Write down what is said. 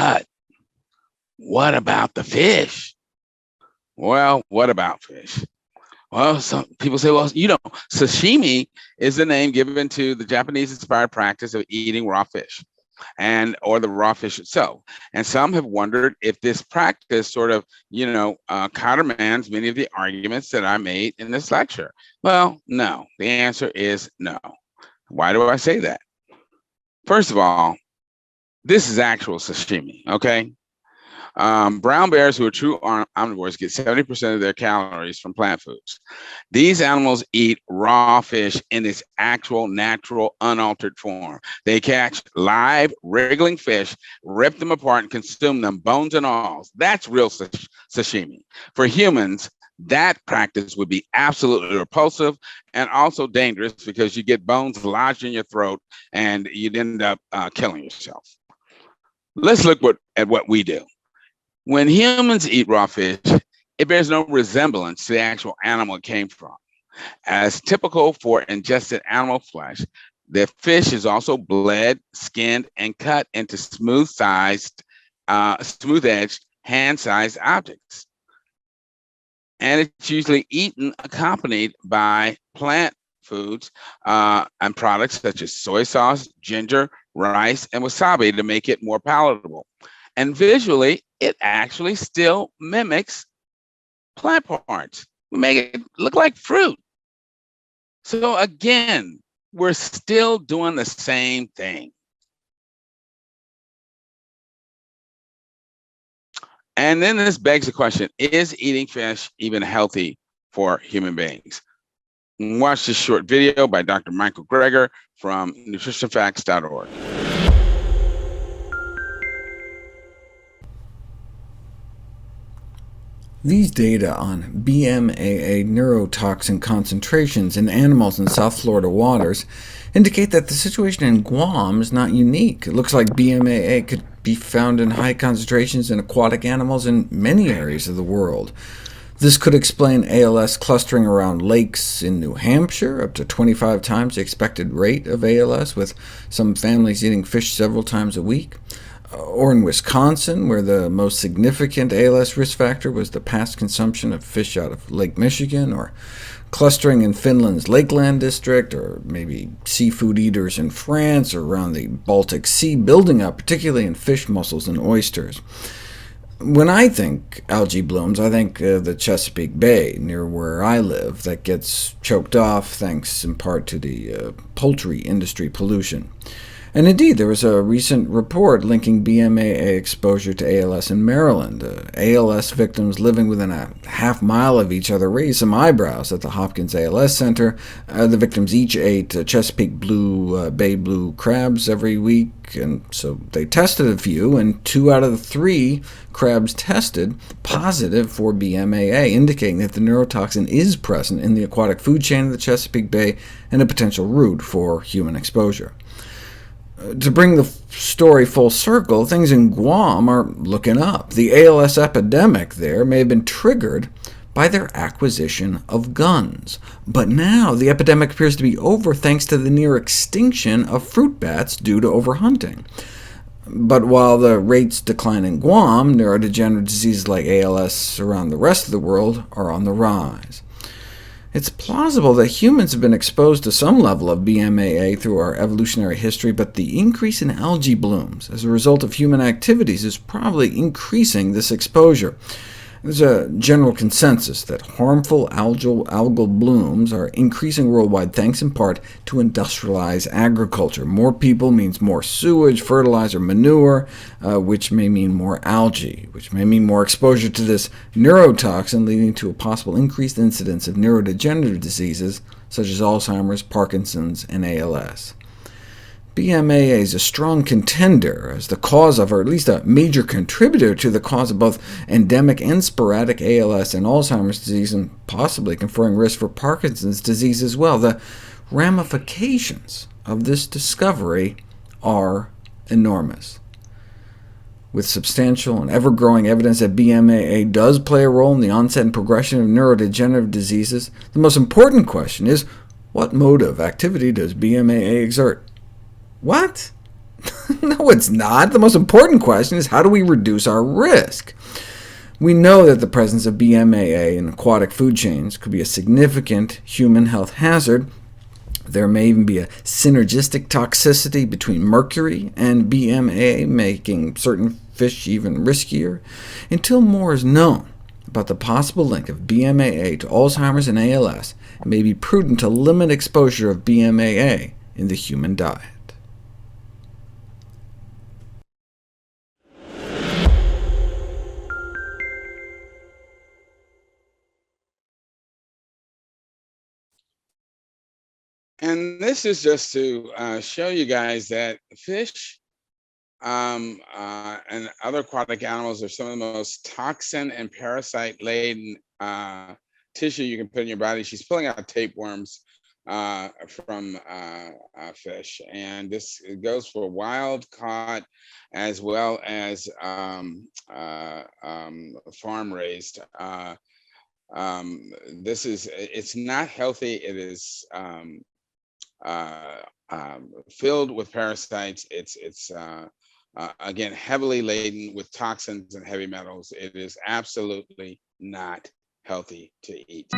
But what about the fish? Well, what about fish? Well, some people say, well, sashimi is the name given to the Japanese-inspired practice of eating raw fish or the raw fish itself. And some have wondered if this practice sort of, countermands many of the arguments that I made in this lecture. Well, no, the answer is no. Why do I say that? First of all, this is actual sashimi, okay? Brown bears who are true omnivores get 70% of their calories from plant foods. These animals eat raw fish in its actual, natural, unaltered form. They catch live, wriggling fish, rip them apart, and consume them, bones and all. That's real sashimi. For humans, that practice would be absolutely repulsive and also dangerous because you get bones lodged in your throat and you'd end up killing yourself. Let's look at what we do. When humans eat raw fish, it bears no resemblance to the actual animal it came from. As typical for ingested animal flesh, the fish is also bled, skinned, and cut into smooth-edged, hand-sized objects. And it's usually eaten accompanied by plant foods and products such as soy sauce, ginger, rice, and wasabi to make it more palatable. And visually, it actually still mimics plant parts. We make it look like fruit. So again, we're still doing the same thing. And then this begs the question, is eating fish even healthy for human beings? Watch this short video by Dr. Michael Greger from nutritionfacts.org. These data on BMAA neurotoxin concentrations in animals in South Florida waters indicate that the situation in Guam is not unique. It looks like BMAA could be found in high concentrations in aquatic animals in many areas of the world. This could explain ALS clustering around lakes in New Hampshire, up to 25 times the expected rate of ALS, with some families eating fish several times a week. Or in Wisconsin, where the most significant ALS risk factor was the past consumption of fish out of Lake Michigan, or clustering in Finland's Lakeland district, or maybe seafood eaters in France or around the Baltic Sea building up, particularly in fish, mussels, and oysters. When I think algae blooms, I think the Chesapeake Bay, near where I live, that gets choked off thanks in part to the poultry industry pollution. And indeed, there was a recent report linking BMAA exposure to ALS in Maryland. ALS victims living within a half-mile of each other raised some eyebrows at the Hopkins ALS Center. The victims each ate Chesapeake Bay blue crabs every week, and so they tested a few, and 2 out of the 3 crabs tested positive for BMAA, indicating that the neurotoxin is present in the aquatic food chain of the Chesapeake Bay and a potential route for human exposure. To bring the story full circle, things in Guam are looking up. The ALS epidemic there may have been triggered by their acquisition of guns. But now the epidemic appears to be over thanks to the near extinction of fruit bats due to overhunting. But while the rates decline in Guam, neurodegenerative diseases like ALS around the rest of the world are on the rise. It's plausible that humans have been exposed to some level of BMAA through our evolutionary history, but the increase in algae blooms as a result of human activities is probably increasing this exposure. There's a general consensus that harmful algal blooms are increasing worldwide thanks in part to industrialized agriculture. More people means more sewage, fertilizer, manure, which may mean more algae, which may mean more exposure to this neurotoxin, leading to a possible increased incidence of neurodegenerative diseases such as Alzheimer's, Parkinson's, and ALS. BMAA is a strong contender as the cause of, or at least a major contributor to the cause of both endemic and sporadic ALS and Alzheimer's disease, and possibly conferring risk for Parkinson's disease as well. The ramifications of this discovery are enormous. With substantial and ever-growing evidence that BMAA does play a role in the onset and progression of neurodegenerative diseases, the most important question is, what mode of activity does BMAA exert? What? No, it's not. The most important question is, how do we reduce our risk? We know that the presence of BMAA in aquatic food chains could be a significant human health hazard. There may even be a synergistic toxicity between mercury and BMAA, making certain fish even riskier. Until more is known about the possible link of BMAA to Alzheimer's and ALS, it may be prudent to limit exposure of BMAA in the human diet. And this is just to show you guys that fish and other aquatic animals are some of the most toxin and parasite-laden tissue you can put in your body. She's pulling out tapeworms from fish, and this goes for wild caught as well as farm raised. It's not healthy. It is filled with parasites. It's again, heavily laden with toxins and heavy metals. It is absolutely not healthy to eat.